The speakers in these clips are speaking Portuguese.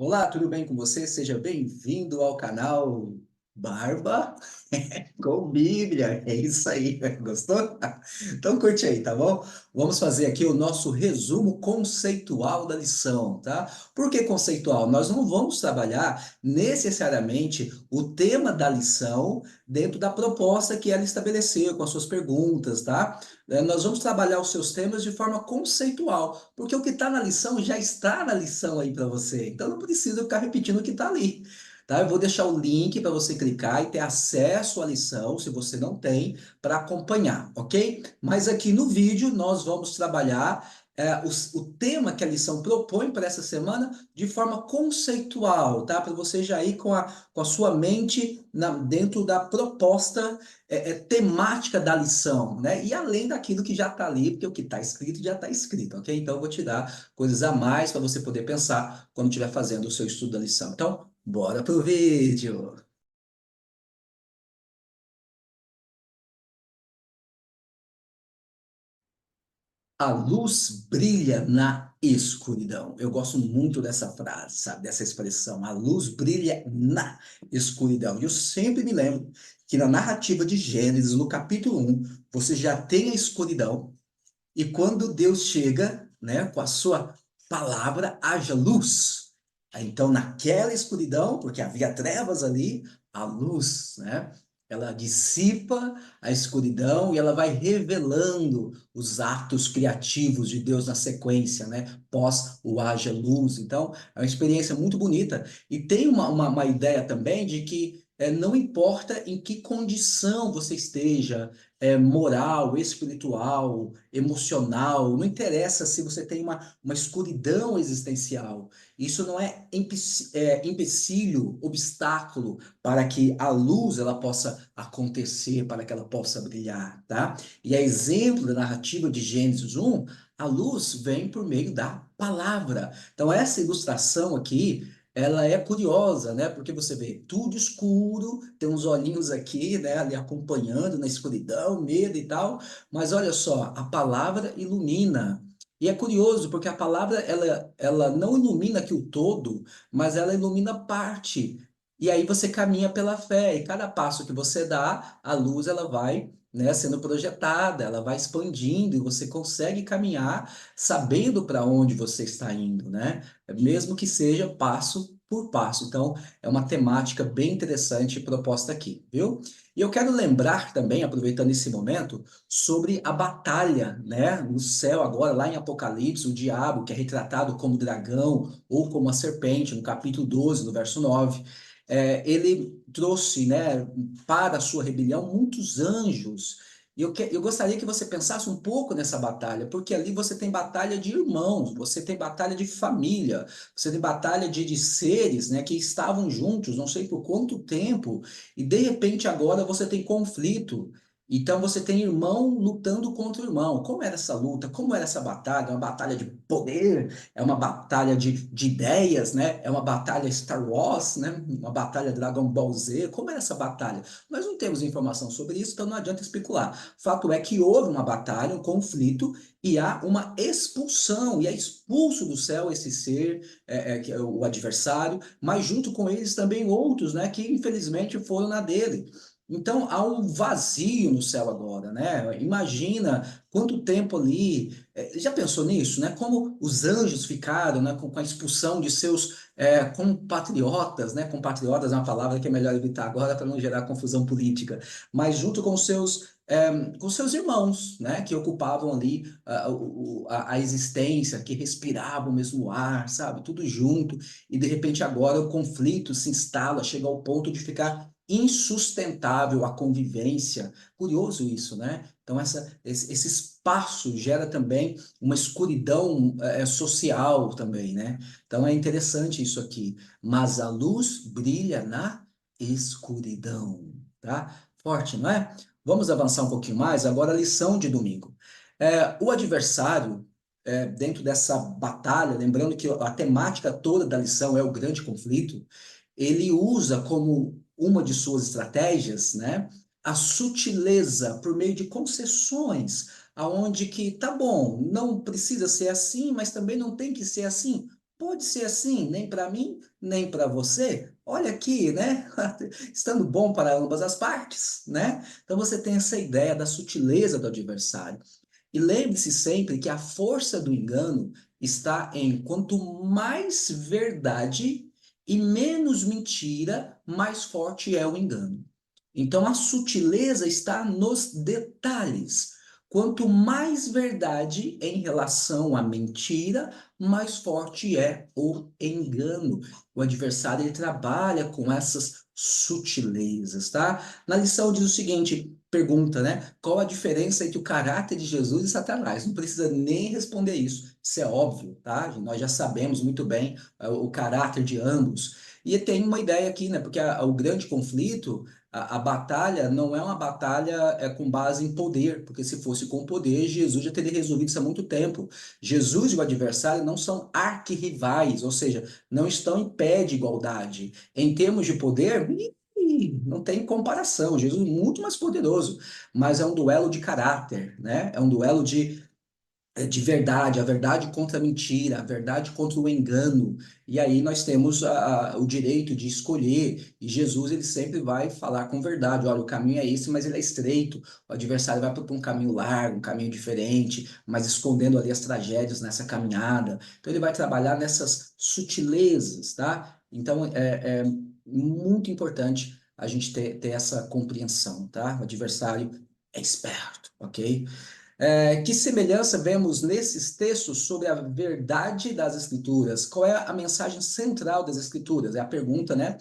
Olá, tudo bem com você? Seja bem-vindo ao canal Barba com Bíblia. É isso aí, gostou? Então curte aí, tá bom? Vamos fazer aqui o nosso resumo conceitual da lição, tá? Por que conceitual? Nós não vamos trabalhar necessariamente o tema da lição dentro da proposta que ela estabeleceu com as suas perguntas, tá? Nós vamos trabalhar os seus temas de forma conceitual, porque o que está na lição já está na lição aí para você. Então não precisa ficar repetindo o que está ali. Tá? Eu vou deixar o link para você clicar e ter acesso à lição, se você não tem, para acompanhar, ok? Mas aqui no vídeo nós vamos trabalhar o tema que a lição propõe para essa semana de forma conceitual, tá? Para você já ir com a sua mente dentro da proposta temática da lição, né? E além daquilo que já está ali, porque o que está escrito já está escrito, ok? Então eu vou te dar coisas a mais para você poder pensar quando estiver fazendo o seu estudo da lição. Então, bora pro vídeo! A luz brilha na escuridão. Eu gosto muito dessa frase, sabe? Dessa expressão. A luz brilha na escuridão. E eu sempre me lembro que na narrativa de Gênesis, no capítulo 1, você já tem a escuridão. E quando Deus chega, né, com a sua palavra, haja luz. Então, naquela escuridão, porque havia trevas ali, a luz, né, ela dissipa a escuridão e ela vai revelando os atos criativos de Deus na sequência, né, pós o haja luz. Então, é uma experiência muito bonita. E tem uma ideia também de que não importa em que condição você esteja, moral, espiritual, emocional, não interessa se você tem uma escuridão existencial. Isso não é empecilho, obstáculo para que a luz ela possa acontecer, para que ela possa brilhar, tá? E a exemplo da narrativa de Gênesis 1, a luz vem por meio da palavra. Então, essa ilustração aqui ela é curiosa, né? Porque você vê tudo escuro, tem uns olhinhos aqui, né? Ali acompanhando na escuridão, medo e tal. Mas olha só, a palavra ilumina. E é curioso, porque a palavra, ela não ilumina aqui o todo, mas ela ilumina parte. E aí você caminha pela fé, e cada passo que você dá, a luz, ela vai, né, sendo projetada, ela vai expandindo, e você consegue caminhar sabendo para onde você está indo, né? Mesmo que seja passo por passo. Então, é uma temática bem interessante proposta aqui, viu? E eu quero lembrar também, aproveitando esse momento, sobre a batalha, né? No céu, agora, lá em Apocalipse, o diabo, que é retratado como dragão ou como a serpente, no capítulo 12, no verso 9, ele trouxe, né, para a sua rebelião muitos anjos. E eu gostaria que você pensasse um pouco nessa batalha, porque ali você tem batalha de irmãos, você tem batalha de família, você tem batalha de seres, né, que estavam juntos, não sei por quanto tempo, e de repente agora você tem conflito. Então você tem irmão lutando contra irmão. Como era essa luta? Como era essa batalha? É uma batalha de poder? É uma batalha de ideias, né? É uma batalha Star Wars, né? Uma batalha Dragon Ball Z. Como era essa batalha? Nós não temos informação sobre isso, então não adianta especular. Fato é que houve uma batalha, um conflito, e há uma expulsão, e é expulso do céu esse ser, que é o adversário, mas junto com eles também outros, né, que infelizmente foram na dele. Então há um vazio no céu agora, né? Imagina quanto tempo ali. Já pensou nisso, né? Como os anjos ficaram, né, com a expulsão de seus compatriotas, né? Compatriotas é uma palavra que é melhor evitar agora para não gerar confusão política, mas junto com seus irmãos, né, que ocupavam ali a existência, que respiravam o mesmo ar, sabe, tudo junto, e de repente agora o conflito se instala, chega ao ponto de ficar insustentável a convivência. Curioso isso, né? Então esse espaço gera também uma escuridão social também, né? Então é interessante isso aqui. Mas a luz brilha na escuridão, tá? Forte, não é? Vamos avançar um pouquinho mais. Agora, a lição de domingo. O adversário, dentro dessa batalha, lembrando que a temática toda da lição é o grande conflito, ele usa como uma de suas estratégias, né, a sutileza por meio de concessões, aonde que tá bom, não precisa ser assim, mas também não tem que ser assim. Pode ser assim, nem para mim, nem para você. Olha aqui, né? Estando bom para ambas as partes, né? Então você tem essa ideia da sutileza do adversário. E lembre-se sempre que a força do engano está em quanto mais verdade e menos mentira, mais forte é o engano. Então a sutileza está nos detalhes. Quanto mais verdade em relação à mentira, mais forte é o engano. O adversário ele trabalha com essas sutilezas, tá? Na lição diz o seguinte, pergunta, né? Qual a diferença entre o caráter de Jesus e Satanás? Não precisa nem responder isso. Isso é óbvio, tá? Nós já sabemos muito bem o caráter de ambos. E tem uma ideia aqui, né? Porque o grande conflito, a batalha não é uma batalha com base em poder, porque se fosse com poder, Jesus já teria resolvido isso há muito tempo. Jesus e o adversário não são arquirrivais, ou seja, não estão em pé de igualdade. Em termos de poder, não tem comparação. Jesus é muito mais poderoso, mas é um duelo de caráter, né? É um duelo de verdade, a verdade contra a mentira, a verdade contra o engano. E aí nós temos o direito de escolher. E Jesus ele sempre vai falar com verdade. Olha, o caminho é esse, mas ele é estreito. O adversário vai para um caminho largo, um caminho diferente, mas escondendo ali as tragédias nessa caminhada. Então ele vai trabalhar nessas sutilezas, tá? Então é muito importante a gente ter essa compreensão, tá? O adversário é esperto, ok? Que semelhança vemos nesses textos sobre a verdade das Escrituras? Qual é a mensagem central das Escrituras? É a pergunta, né?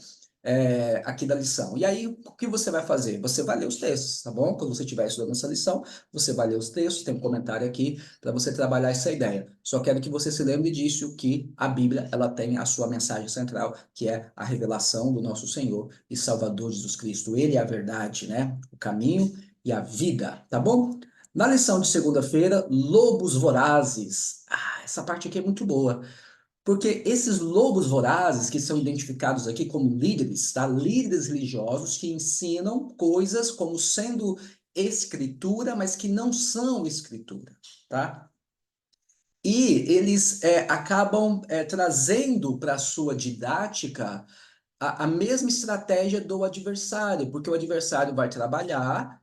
Aqui da lição. E aí, o que você vai fazer? Você vai ler os textos, tá bom? Quando você estiver estudando essa lição, você vai ler os textos, tem um comentário aqui para você trabalhar essa ideia. Só quero que você se lembre disso, que a Bíblia, ela tem a sua mensagem central, que é a revelação do nosso Senhor e Salvador Jesus Cristo. Ele é a verdade, né? O caminho e a vida, tá bom? Na lição de segunda-feira, lobos vorazes. Essa parte aqui é muito boa, porque esses lobos vorazes, que são identificados aqui como líderes, tá? Líderes religiosos que ensinam coisas como sendo escritura, mas que não são escritura, tá? E eles acabam trazendo para a sua didática a mesma estratégia do adversário, porque o adversário vai trabalhar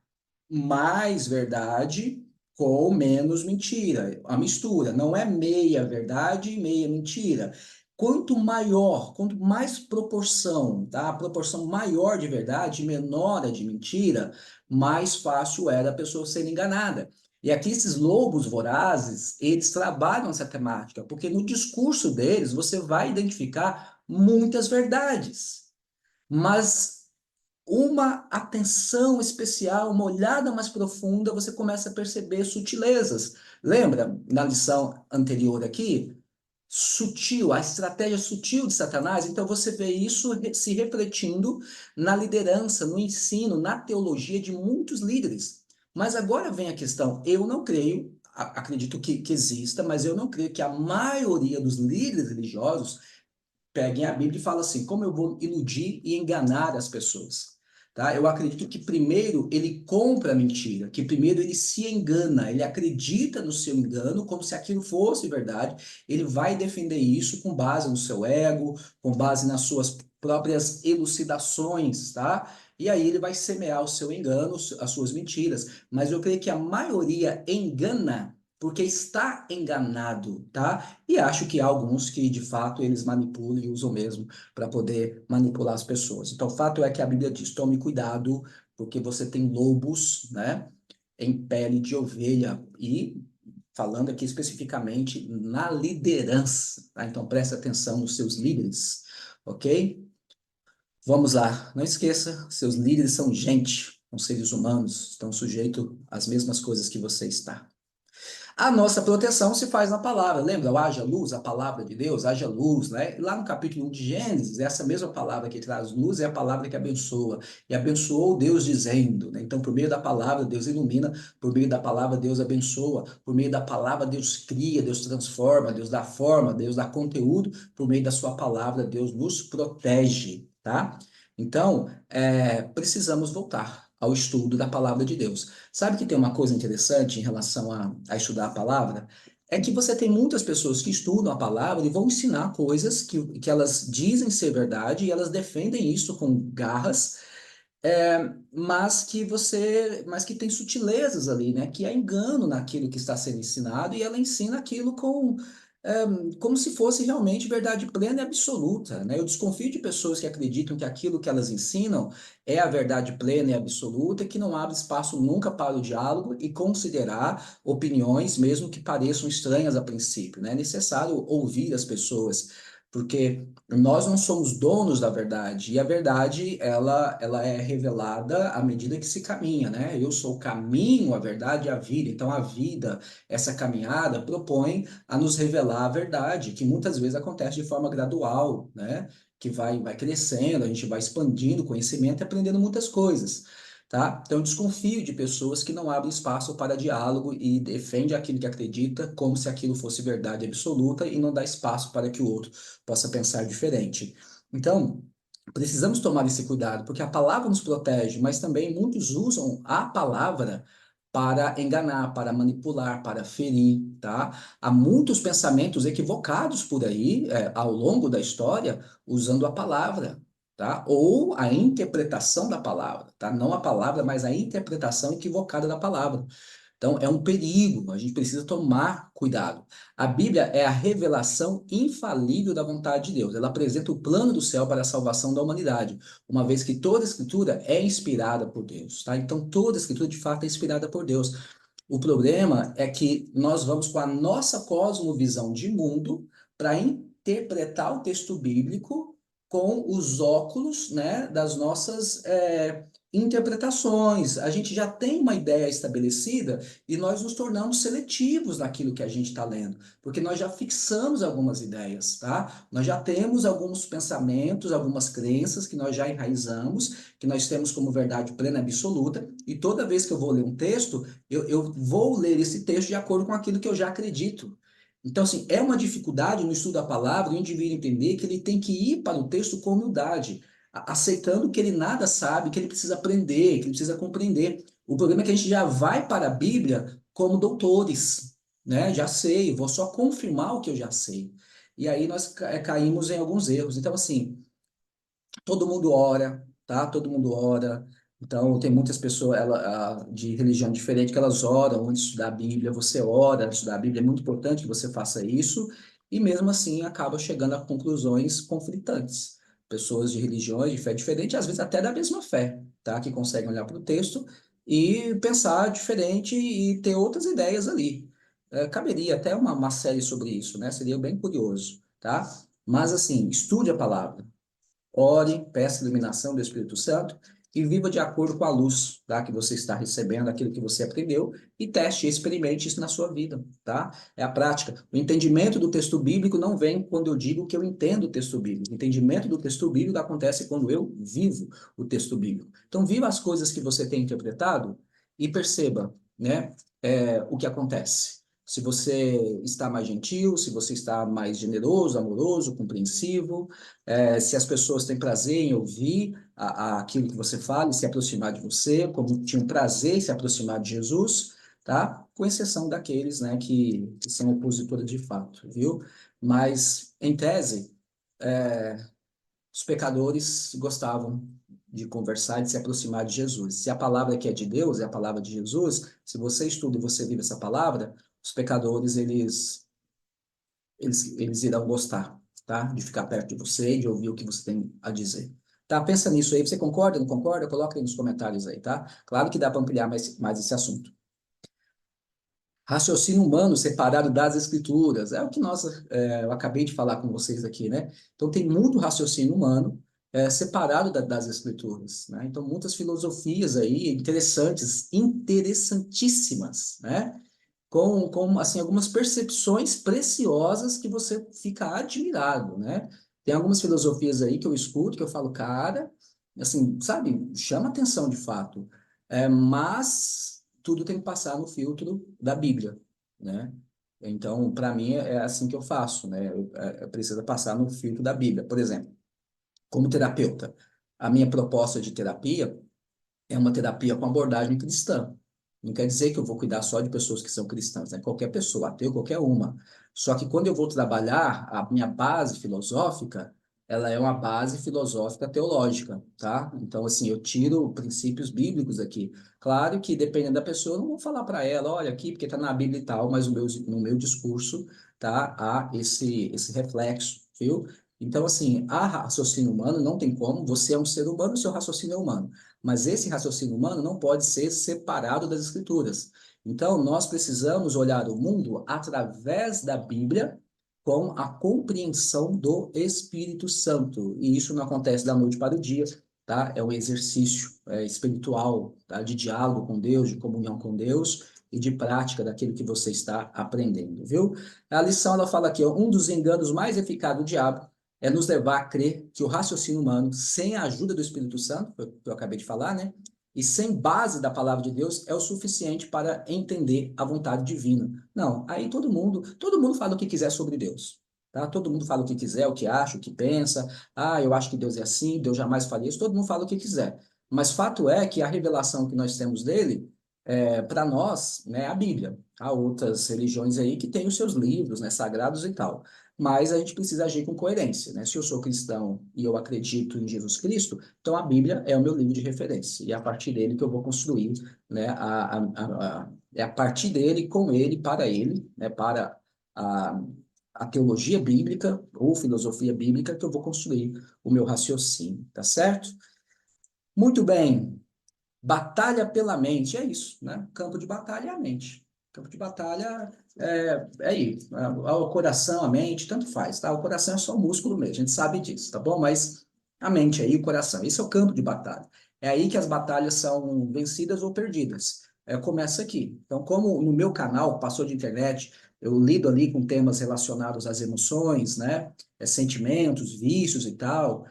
mais verdade com menos mentira. A mistura não é meia verdade e meia mentira. Quanto maior, quanto mais proporção, tá? A proporção maior de verdade, menor a de mentira, mais fácil é da pessoa ser enganada. E aqui esses lobos vorazes, eles trabalham essa temática, porque no discurso deles você vai identificar muitas verdades, mas uma atenção especial, uma olhada mais profunda, você começa a perceber sutilezas. Lembra na lição anterior aqui? Sutil, a estratégia sutil de Satanás. Então você vê isso se refletindo na liderança, no ensino, na teologia de muitos líderes. Mas agora vem a questão: eu não creio, acredito que exista, mas eu não creio que a maioria dos líderes religiosos peguem a Bíblia e falem assim, como eu vou iludir e enganar as pessoas? Tá? Eu acredito que primeiro ele compra a mentira, que primeiro ele se engana, ele acredita no seu engano como se aquilo fosse verdade, ele vai defender isso com base no seu ego, com base nas suas próprias elucidações, tá? E aí ele vai semear o seu engano, as suas mentiras. Mas eu creio que a maioria engana porque está enganado, tá? E acho que há alguns que, de fato, eles manipulam e usam mesmo para poder manipular as pessoas. Então, o fato é que a Bíblia diz: tome cuidado, porque você tem lobos, né, em pele de ovelha. E falando aqui especificamente na liderança, tá? Então, preste atenção nos seus líderes, ok? Vamos lá. Não esqueça, seus líderes são gente, são seres humanos, estão sujeitos às mesmas coisas que você está. A nossa proteção se faz na palavra. Lembra? O haja luz, a palavra de Deus, haja luz, né? Lá no capítulo 1 de Gênesis, essa mesma palavra que traz luz é a palavra que abençoa. E abençoou Deus dizendo, né? Então, por meio da palavra, Deus ilumina, por meio da palavra, Deus abençoa, por meio da palavra, Deus cria, Deus transforma, Deus dá forma, Deus dá conteúdo, por meio da sua palavra, Deus nos protege, tá? Então, precisamos voltar ao estudo da palavra de Deus. Sabe que tem uma coisa interessante em relação a estudar a palavra? É que você tem muitas pessoas que estudam a palavra e vão ensinar coisas que elas dizem ser verdade e elas defendem isso com garras, mas que tem sutilezas ali, né? Que há engano naquilo que está sendo ensinado e ela ensina aquilo é, como se fosse realmente verdade plena e absoluta, né? Eu desconfio de pessoas que acreditam que aquilo que elas ensinam é a verdade plena e absoluta e que não abre espaço nunca para o diálogo e considerar opiniões, mesmo que pareçam estranhas a princípio, né? É necessário ouvir as pessoas, porque nós não somos donos da verdade, e a verdade, ela é revelada à medida que se caminha, né? Eu sou o caminho, a verdade e a vida. Então, a vida, essa caminhada, propõe a nos revelar a verdade, que muitas vezes acontece de forma gradual, né? Que vai crescendo, a gente vai expandindo o conhecimento e aprendendo muitas coisas. Tá? Então, eu desconfio de pessoas que não abrem espaço para diálogo e defendem aquilo que acredita como se aquilo fosse verdade absoluta e não dá espaço para que o outro possa pensar diferente. Então, precisamos tomar esse cuidado, porque a palavra nos protege, mas também muitos usam a palavra para enganar, para manipular, para ferir, tá? Há muitos pensamentos equivocados por aí, ao longo da história, usando a palavra, tá? Ou a interpretação da palavra, tá? Não a palavra, mas a interpretação equivocada da palavra. Então, é um perigo, a gente precisa tomar cuidado. A Bíblia é a revelação infalível da vontade de Deus. Ela apresenta o plano do céu para a salvação da humanidade, uma vez que toda a Escritura é inspirada por Deus, tá? Então, toda a Escritura, de fato, é inspirada por Deus. O problema é que nós vamos com a nossa cosmovisão de mundo para interpretar o texto bíblico com os óculos, né, das nossas interpretações. A gente já tem uma ideia estabelecida e nós nos tornamos seletivos naquilo que a gente está lendo, porque nós já fixamos algumas ideias, tá? Nós já temos alguns pensamentos, algumas crenças que nós já enraizamos, que nós temos como verdade plena e absoluta, e toda vez que eu vou ler um texto, eu vou ler esse texto de acordo com aquilo que eu já acredito. Então, assim, é uma dificuldade no estudo da palavra o indivíduo entender que ele tem que ir para o texto com humildade, aceitando que ele nada sabe, que ele precisa aprender, que ele precisa compreender. O problema é que a gente já vai para a Bíblia como doutores, né? Já sei, vou só confirmar o que eu já sei. E aí nós caímos em alguns erros. Então, assim, todo mundo ora, tá? Todo mundo ora. Então, tem muitas pessoas de religião diferente que elas oram antes de estudar a Bíblia. Você ora antes de estudar a Bíblia, é muito importante que você faça isso. E mesmo assim, acaba chegando a conclusões conflitantes. Pessoas de religiões, de fé diferente, às vezes até da mesma fé, tá? Que conseguem olhar para o texto e pensar diferente e ter outras ideias ali. Caberia até uma série sobre isso, né? Seria bem curioso, tá? Mas, assim, estude a palavra. Ore, peça a iluminação do Espírito Santo e viva de acordo com a luz, tá? Que você está recebendo, aquilo que você aprendeu, e teste e experimente isso na sua vida, tá? É a prática. O entendimento do texto bíblico não vem quando eu digo que eu entendo o texto bíblico. O entendimento do texto bíblico acontece quando eu vivo o texto bíblico. Então, viva as coisas que você tem interpretado e perceba, né, o que acontece. Se você está mais gentil, se você está mais generoso, amoroso, compreensivo, se as pessoas têm prazer em ouvir aquilo que você fala e se aproximar de você, como tinham prazer em se aproximar de Jesus, tá? Com exceção daqueles, né, que são opositores de fato, viu? Mas, em tese, os pecadores gostavam de conversar e de se aproximar de Jesus. Se a palavra que é de Deus é a palavra de Jesus, se você estuda e você vive essa palavra, os pecadores, eles irão gostar, tá? De ficar perto de você e de ouvir o que você tem a dizer. Tá? Pensa nisso aí. Você concorda, não concorda? Coloca aí nos comentários aí, tá? Claro que dá para ampliar mais esse assunto. Raciocínio humano separado das escrituras. É o que eu acabei de falar com vocês aqui, né? Então, tem muito raciocínio humano separado das escrituras, né? Então, muitas filosofias aí interessantes, interessantíssimas, né? Com assim, algumas percepções preciosas que você fica admirado, né? Tem algumas filosofias aí que eu escuto, que eu falo, cara, assim, sabe, chama atenção de fato. Mas tudo tem que passar no filtro da Bíblia, né? Então, para mim, é assim que eu faço, né? Precisa passar no filtro da Bíblia. Por exemplo, como terapeuta, a minha proposta de terapia é uma terapia com abordagem cristã. Não quer dizer que eu vou cuidar só de pessoas que são cristãs, né? Qualquer pessoa, ateu, qualquer uma. Só que quando eu vou trabalhar, a minha base filosófica, ela é uma base filosófica teológica, tá? Então, assim, eu tiro princípios bíblicos aqui. Claro que, dependendo da pessoa, eu não vou falar para ela, olha aqui, porque está na Bíblia e tal, mas no meu discurso, tá? Há esse reflexo, viu? Então, assim, há raciocínio humano, não tem como, você é um ser humano, seu raciocínio é humano. Mas esse raciocínio humano não pode ser separado das Escrituras. Então, nós precisamos olhar o mundo através da Bíblia com a compreensão do Espírito Santo. E isso não acontece da noite para o dia, tá? É um exercício espiritual, tá? De diálogo com Deus, de comunhão com Deus e de prática daquilo que você está aprendendo, viu? A lição, ela fala aqui, ó, um dos enganos mais eficazes do diabo é nos levar a crer que o raciocínio humano, sem a ajuda do Espírito Santo, que eu acabei de falar, né? E sem base da palavra de Deus, é o suficiente para entender a vontade divina. Não, aí todo mundo fala o que quiser sobre Deus, tá? Todo mundo fala o que quiser, o que acha, o que pensa. Ah, eu acho que Deus é assim, Deus jamais faria isso. Todo mundo fala o que quiser. Mas fato é que a revelação que nós temos dele, para nós, né, é a Bíblia. Há outras religiões aí que têm os seus livros, né, sagrados e tal, mas a gente precisa agir com coerência, né? Se eu sou cristão e eu acredito em Jesus Cristo, então a Bíblia é o meu livro de referência, e é a partir dele que eu vou construir, né, é a partir dele, com ele, para ele, né, para a, a teologia bíblica ou filosofia bíblica que eu vou construir o meu raciocínio, tá certo? Muito bem. Batalha pela mente, é isso, né? Campo de batalha é a mente. Campo de batalha é isso. O coração, a mente, tanto faz, tá? O coração é só músculo mesmo, a gente sabe disso, tá bom? Mas a mente aí, o coração, esse é o campo de batalha. É aí que as batalhas são vencidas ou perdidas. Começa aqui. Então, como no meu canal, passou de internet, eu lido ali com temas relacionados às emoções, né? Sentimentos, vícios e tal,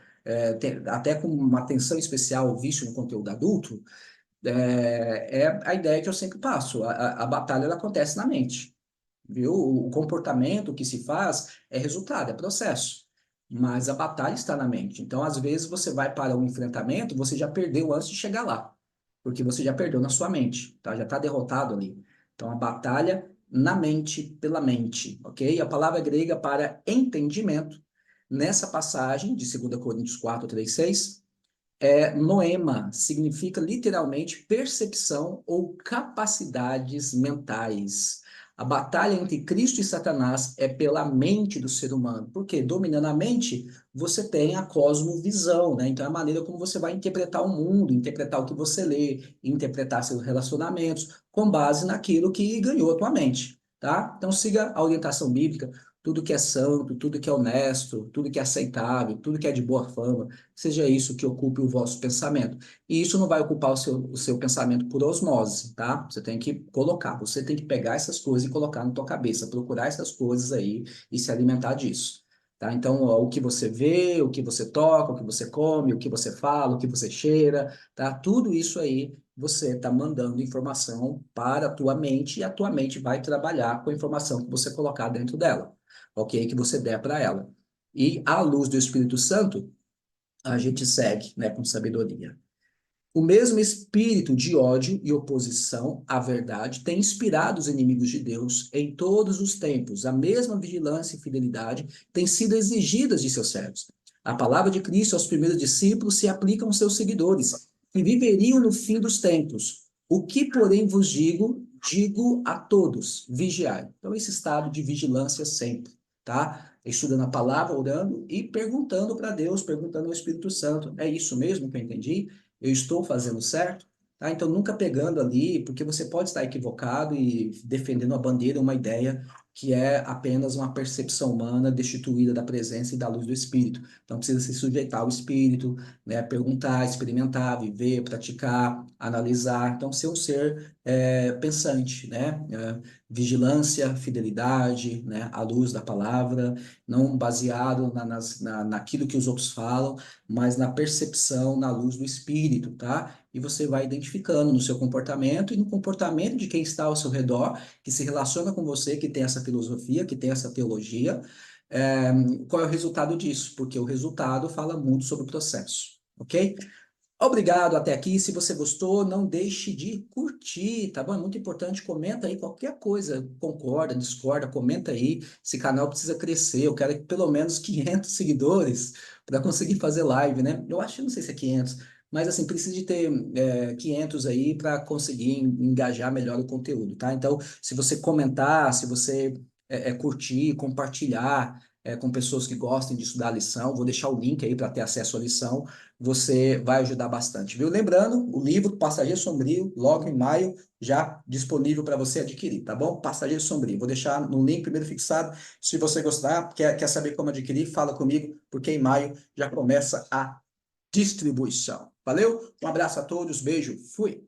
até com uma atenção especial ao vício no conteúdo adulto, é a ideia que eu sempre passo. A batalha ela acontece na mente, viu? O comportamento que se faz é resultado, é processo. Mas a batalha está na mente. Então, às vezes, você vai para um enfrentamento, você já perdeu antes de chegar lá, porque você já perdeu na sua mente, tá? Já está derrotado ali. Então, a batalha na mente, pela mente, ok? A palavra grega para entendimento, nessa passagem de 2 Coríntios 4, 3, 6, noema significa literalmente percepção ou capacidades mentais. A batalha entre Cristo e Satanás é pela mente do ser humano. Porque dominando a mente, você tem a cosmovisão, né? Então é a maneira como você vai interpretar o mundo, interpretar o que você lê, interpretar seus relacionamentos com base naquilo que ganhou a tua mente, tá? Então siga a orientação bíblica, tudo que é santo, tudo que é honesto, tudo que é aceitável, tudo que é de boa fama, seja isso que ocupe o vosso pensamento. E isso não vai ocupar o seu pensamento por osmose, tá? Você tem que colocar, você tem que pegar essas coisas e colocar na tua cabeça, procurar essas coisas aí e se alimentar disso. Tá? Então, ó, o que você vê, o que você toca, o que você come, o que você fala, o que você cheira, tá? Tudo isso aí você está mandando informação para a tua mente e a tua mente vai trabalhar com a informação que você colocar dentro dela, ok? Que você der para ela. E à luz do Espírito Santo, a gente segue, né, com sabedoria. O mesmo espírito de ódio e oposição à verdade tem inspirado os inimigos de Deus em todos os tempos. A mesma vigilância e fidelidade têm sido exigidas de seus servos. A palavra de Cristo aos primeiros discípulos se aplica aos seus seguidores, que viveriam no fim dos tempos. O que, porém, vos digo, digo a todos, vigiai. Então, esse estado de vigilância sempre, tá? Estudando a palavra, orando e perguntando para Deus, perguntando ao Espírito Santo. É isso mesmo que eu entendi? Eu estou fazendo certo? Tá? Então, nunca pegando ali, porque você pode estar equivocado e defendendo a bandeira, uma ideia que é apenas uma percepção humana destituída da presença e da luz do Espírito. Então, precisa se sujeitar ao Espírito, né? Perguntar, experimentar, viver, praticar, analisar. Então, ser um ser pensante, né? Vigilância, fidelidade, né? À luz da palavra, não baseado naquilo que os outros falam, mas na percepção, na luz do espírito, tá? E você vai identificando no seu comportamento e no comportamento de quem está ao seu redor, que se relaciona com você, que tem essa filosofia, que tem essa teologia, é, qual é o resultado disso? Porque o resultado fala muito sobre o processo, ok? Obrigado até aqui. Se você gostou, não deixe de curtir, tá bom? É muito importante. Comenta aí qualquer coisa. Concorda, discorda, comenta aí. Esse canal precisa crescer. Eu quero pelo menos 500 seguidores para conseguir fazer live, né? Eu acho, não sei se é 500, mas assim, precisa de ter 500 aí para conseguir engajar melhor o conteúdo, tá? Então, se você comentar, se você curtir, compartilhar com pessoas que gostem de estudar a lição, vou deixar o link aí para ter acesso à lição, você vai ajudar bastante, viu? Lembrando, o livro Passageiro Sombrio, logo em maio, já disponível para você adquirir, tá bom? Passageiro Sombrio. Vou deixar no link primeiro fixado. Se você gostar, quer saber como adquirir, fala comigo, porque em maio já começa a distribuição. Valeu? Um abraço a todos, beijo, fui!